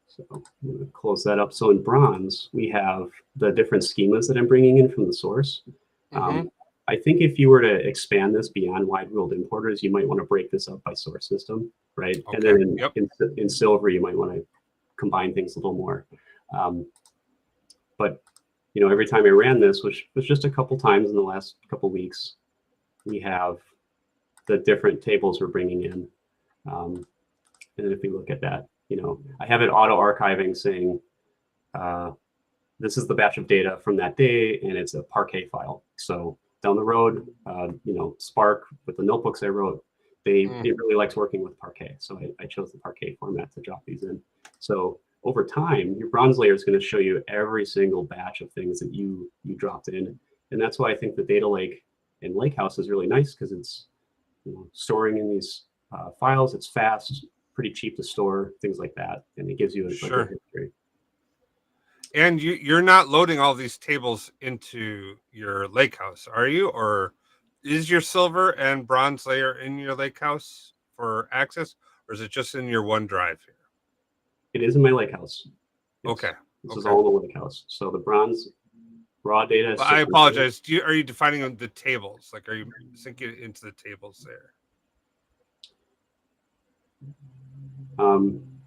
So I'm going to close that up. So in bronze, we have the different schemas that I'm bringing in from the source. I think if you were to expand this beyond wide world importers, you might want to break this up by source system, right? Okay. And then in Silver, you might want to combine things a little more. But every time I ran this, which was just a couple times in the last couple weeks, we have the different tables we're bringing in. And then if we look at that, I have it auto archiving saying, this is the batch of data from that day, and it's a Parquet file. So down the road, Spark with the notebooks I wrote, it really likes working with Parquet. So I chose the Parquet format to drop these in. So over time, your bronze layer is going to show you every single batch of things that you dropped in. And that's why I think the data lake in Lakehouse is really nice, because it's storing in these files. It's fast, pretty cheap to store, things like that. And it gives you a good history. And you're not loading all these tables into your Lakehouse, are you? Or is your Silver and bronze layer in your Lakehouse for access, or is it just in your OneDrive here? It is in my Lakehouse. Yes. Okay. This is all in the Lakehouse. So the bronze raw data. I apologize. Are you defining the tables? Like, are you syncing it into the tables there?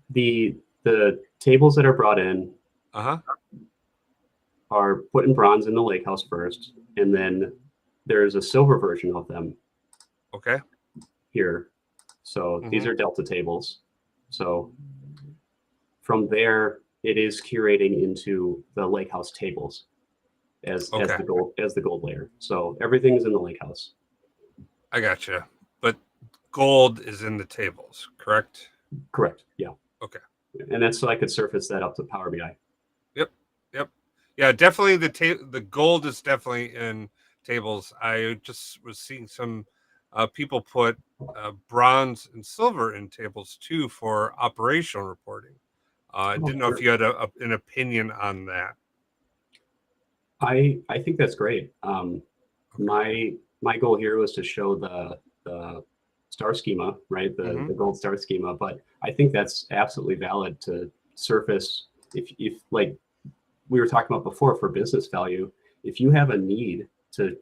The tables that are brought in are put in bronze in the Lakehouse first, and then there's a Silver version of them. Okay. Here. So these are Delta tables. So from there, it is curating into the Lakehouse tables as the gold layer. So everything's in the Lakehouse. I gotcha. But gold is in the tables, correct? Correct. Yeah. Okay. And that's so I could surface that up to Power BI. Yep. Yeah, definitely the gold is definitely in tables. I just was seeing some people put bronze and silver in tables too for operational reporting. I didn't know if you had an opinion on that. I think that's great. My goal here was to show the star schema, right? The gold star schema, but I think that's absolutely valid to surface if like we were talking about before for business value, if you have a need to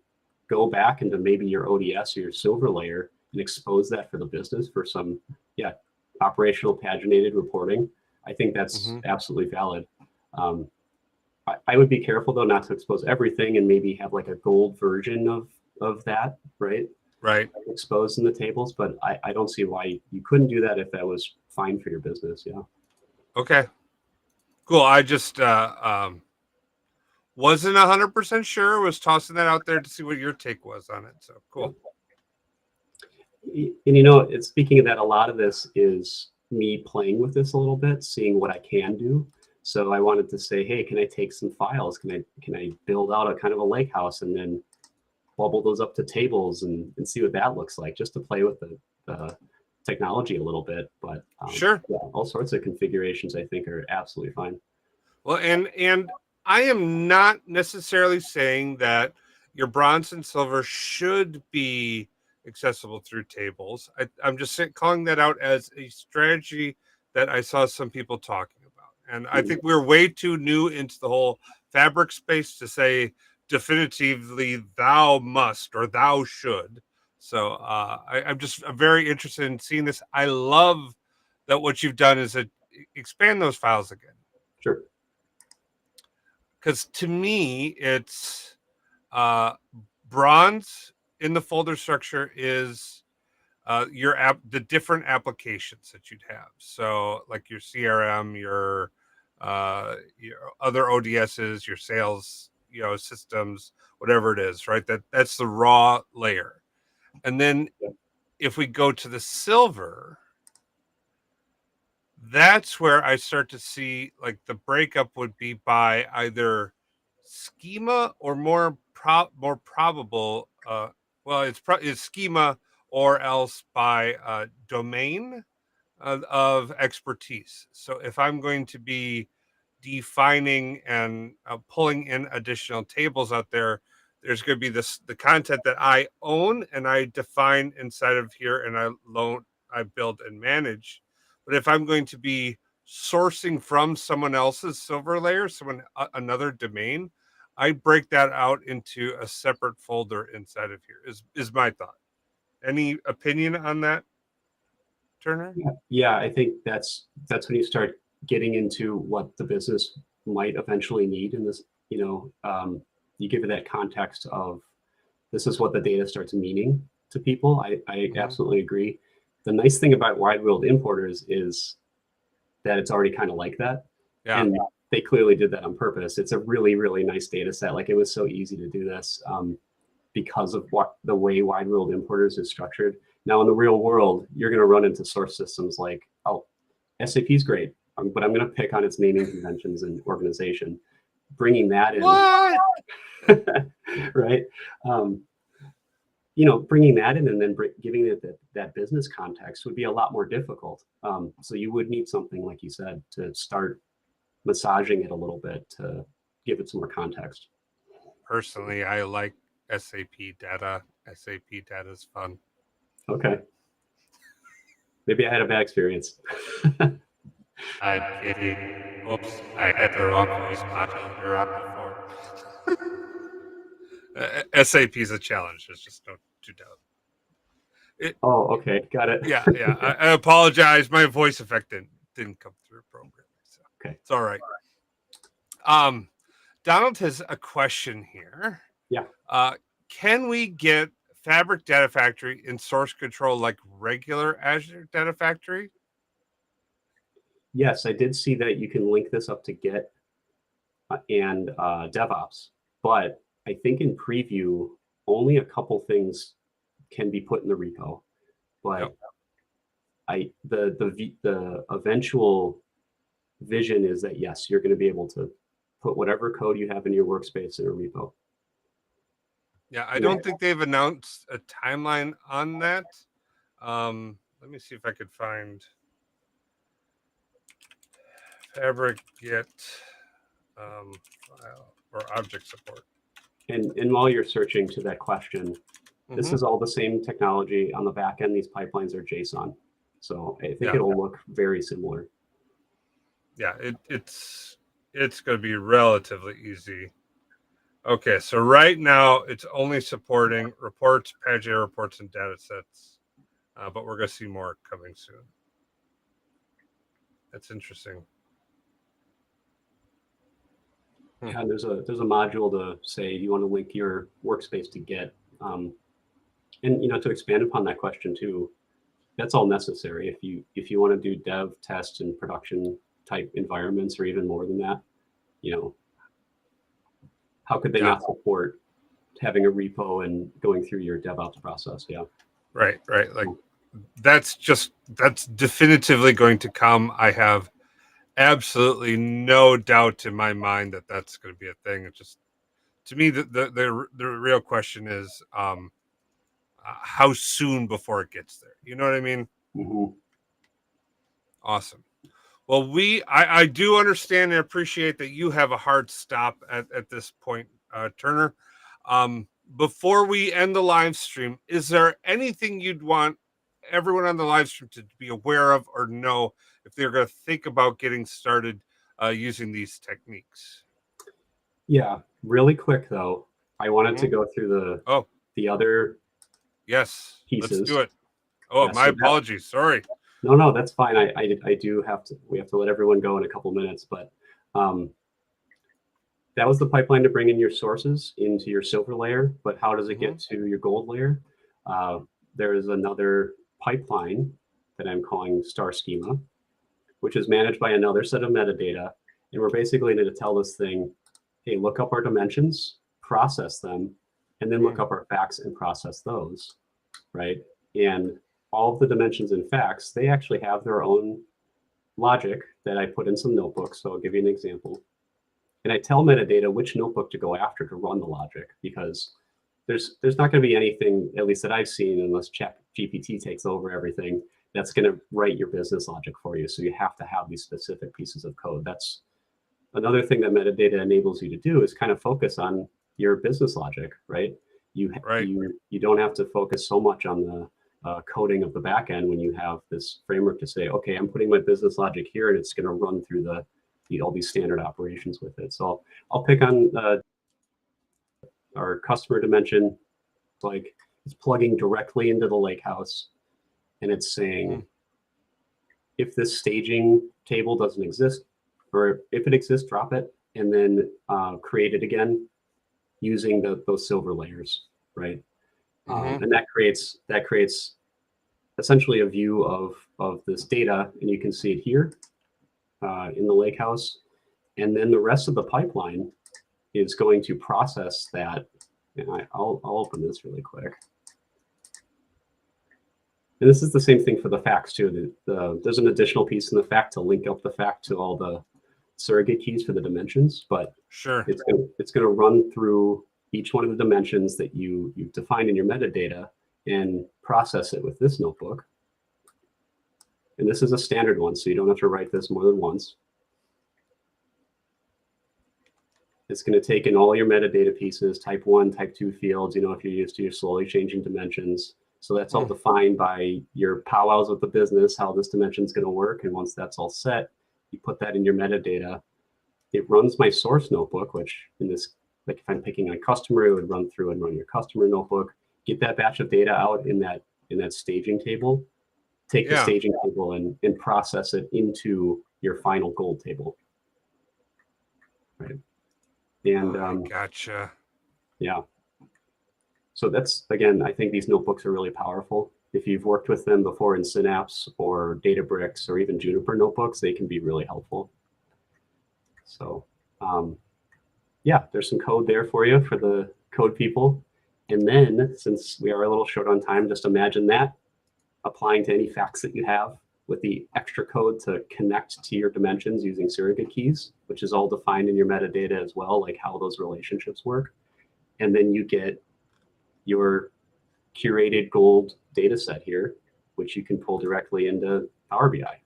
go back into maybe your ODS or your Silver layer and expose that for the business for some operational paginated reporting, I think that's absolutely valid. I would be careful though not to expose everything, and maybe have like a gold version of that, right? Right. Exposed in the tables, but I don't see why you couldn't do that if that was fine for your business. Yeah. Okay. Cool. I just wasn't 100% sure. Was tossing that out there to see what your take was on it. So cool. And you know, it's speaking of that, a lot of this is me playing with this a little bit, seeing what I can do. So I wanted to say, hey, can I take some files? Can I build out a kind of a lake house and then bubble those up to tables and see what that looks like, just to play with the technology a little bit. But Sure. yeah, all sorts of configurations I think are absolutely fine. Well, and I am not necessarily saying that your bronze and silver should be accessible through tables. I'm just calling that out as a strategy that I saw some people talking about. And I think we're way too new into the whole fabric space to say definitively thou must or thou should. So I'm just very interested in seeing this. I love that what you've done is expand those files again. Sure. Because to me, it's bronze in the folder structure is your the different applications that you'd have. So like your CRM, your other ODSs, your sales, systems, whatever it is, right? That's the raw layer. And then if we go to the silver, that's where I start to see like the breakup would be by either schema or more probable well it's schema or else by domain of expertise. So if I'm going to be defining and pulling in additional tables out there, there's going to be the content that I own and I define inside of here, and I build and manage. But if I'm going to be sourcing from someone else's silver layer, another domain, I break that out into a separate folder inside of here. Is my thought. Any opinion on that, Turner? Yeah, I think that's when you start getting into what the business might eventually need in this. You give it that context of this is what the data starts meaning to people. I absolutely agree. The nice thing about wide world importers is that it's already kind of like that. Yeah. And they clearly did that on purpose. It's a really, really nice data set. Like, it was so easy to do this because of the way wide world importers is structured. Now, in the real world, you're going to run into source systems like, oh, SAP is great, but I'm going to pick on its naming conventions and organization. Bringing that in, What? right? Bringing that in and then giving it that business context would be a lot more difficult. So you would need something, like you said, to start massaging it a little bit to give it some more context. Personally, I like SAP data. SAP data is fun. Okay. Maybe I had a bad experience. I'm kidding. Oops, I had the wrong voice modulator on before. SAP is a challenge. There's just no doubt. Okay, got it. Yeah. I apologize. My voice effect didn't come through appropriately. So okay, it's all right. Donald has a question here. Yeah. Can we get Fabric Data Factory in source control like regular Azure Data Factory? Yes, I did see that you can link this up to Git and DevOps, but I think in preview, only a couple things can be put in the repo. But the eventual vision is that, yes, you're going to be able to put whatever code you have in your workspace in a repo. Yeah, I don't think they've announced a timeline on that. Let me see if I could find Fabric Git file or object support. And while you're searching to that question, this is all the same technology. On the back end, these pipelines are JSON. So I think it'll look very similar. Yeah, it's going to be relatively easy. Okay, so right now it's only supporting reports, Pagaya reports, and data sets, but we're going to see more coming soon. That's interesting. Yeah, and there's a module to say you want to link your workspace to Git, and to expand upon that question too. That's all necessary if you want to do dev, test, and production type environments, or even more than that. You know, how could they Yeah. not support having a repo and going through your DevOps process? Yeah. Right. Like that's definitively going to come. I have absolutely no doubt in my mind that that's going to be a thing. It's just, to me, the real question is how soon before it gets there. You know what I mean? Mm-hmm. Awesome. Well, I do understand and appreciate that you have a hard stop at this point, Turner. Before we end the live stream, is there anything you'd want everyone on the live stream to be aware of or know if they're going to think about getting started using these techniques? Yeah, really quick though, I wanted to Mm-hmm. go through Oh, the other yes, let's pieces. do it. Oh, Yeah, my so that apologies. Sorry. no, that's fine. I do have to. We have to let everyone go in a couple minutes, but um, that was the pipeline to bring in your sources into your silver layer. But how does it Mm-hmm. get to your gold layer? Uh, there is another pipeline that I'm calling star schema, which is managed by another set of metadata, and we're basically going to tell this thing, hey, look up our dimensions, process them, and then look up our facts and process those, right? And all of the dimensions and facts, they actually have their own logic that I put in some notebooks. So I'll give you an example. And I tell metadata which notebook to go after to run the logic, because there's not going to be anything, at least that I've seen, unless Chat GPT takes over everything, that's going to write your business logic for you. So you have to have these specific pieces of code. That's another thing that metadata enables you to do, is kind of focus on your business logic, right? Right. You don't have to focus so much on the coding of the back end when you have this framework to say, okay, I'm putting my business logic here, and it's going to run through all these standard operations with it. So I'll pick on our customer dimension. Like, it's plugging directly into the lakehouse, and it's saying, if this staging table doesn't exist, or if it exists, drop it, and then create it again using those silver layers, right? Mm-hmm. And that creates essentially a view of this data, and you can see it here in the lakehouse. And then the rest of the pipeline is going to process that. And I'll open this really quick. And this is the same thing for the facts too. There's an additional piece in the fact to link up the fact to all the surrogate keys for the dimensions, but Sure. it's going to run through each one of the dimensions that you've defined in your metadata and process it with this notebook. And this is a standard one, so you don't have to write this more than once. It's going to take in all your metadata pieces, type 1, type 2 fields, if you're used to your slowly changing dimensions. So that's all defined by your powwows with the business, how this dimension is going to work. And once that's all set, you put that in your metadata. It runs my source notebook, which in this, like if I'm picking a customer, it would run through and run your customer notebook, get that batch of data out in that staging table, take the staging table and process it into your final gold table. Right. And Gotcha. Yeah. So that's, again, I think these notebooks are really powerful. If you've worked with them before in Synapse or Databricks or even Juniper notebooks, they can be really helpful. So yeah, there's some code there for you for the code people. And then, since we are a little short on time, just imagine that applying to any facts that you have with the extra code to connect to your dimensions using surrogate keys, which is all defined in your metadata as well, like how those relationships work. And then you get your curated gold data set here, which you can pull directly into Power BI.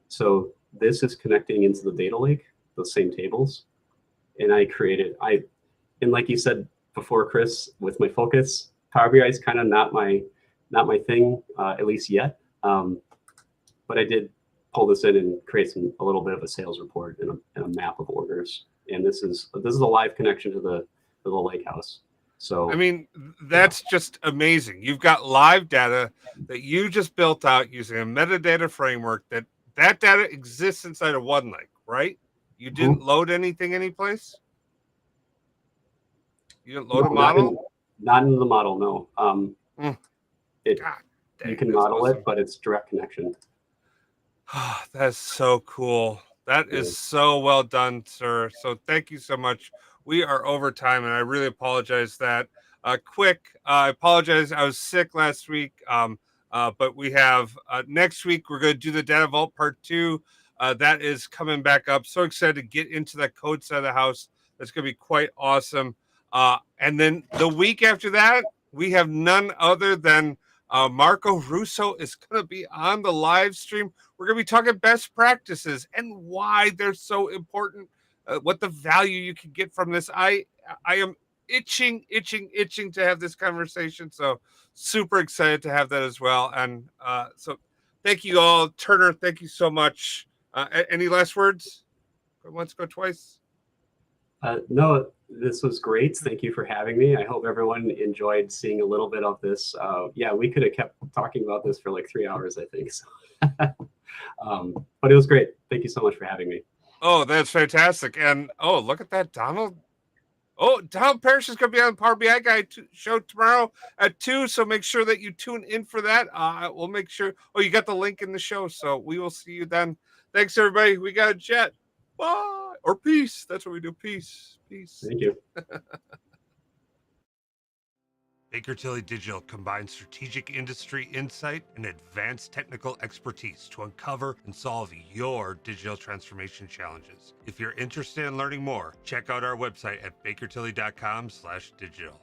So this is connecting into the data lake, those same tables. And and like you said before, Chris, with my focus, Power BI is kind of not my thing, at least yet. But I did pull this in and create a little bit of a sales report and a map of orders. And this is a live connection to the lake house. So I mean, that's just amazing. You've got live data that you just built out using a metadata framework that data exists inside of OneLake, right? You didn't load anything anyplace? You didn't load a No, model? not in the model, no. Mm, It God dang, You can that's model awesome. it, but it's direct connection. That's so cool. That Yeah. is so well done, sir. So thank you so much. We are over time, and I really apologize that. I apologize. I was sick last week, but we have next week. We're going to do the Data Vault Part 2. That is coming back up. So excited to get into that code side of the house. That's going to be quite awesome. And then the week after that, we have none other than Marco Russo is going to be on the live stream. We're going to be talking best practices and why they're so important, what the value you can get from this. I am itching to have this conversation. So super excited to have that as well. And so thank you all. Turner, thank you so much. Any last words? Go once, go twice. No, this was great. Thank you for having me. I hope everyone enjoyed seeing a little bit of this. Yeah, we could have kept talking about this for like 3 hours, I think. So. But it was great. Thank you so much for having me. Oh, that's fantastic. And oh, look at that, Donald. Oh, Donald Parrish is going to be on the Power BI Guy show tomorrow at 2. So make sure that you tune in for that. We'll make sure. Oh, you got the link in the show. So we will see you then. Thanks, everybody. We got a jet. Bye. Or peace. That's what we do. Peace. Peace. Thank you. Baker Tilly Digital combines strategic industry insight and advanced technical expertise to uncover and solve your digital transformation challenges. If you're interested in learning more, check out our website at bakertilly.com/digital.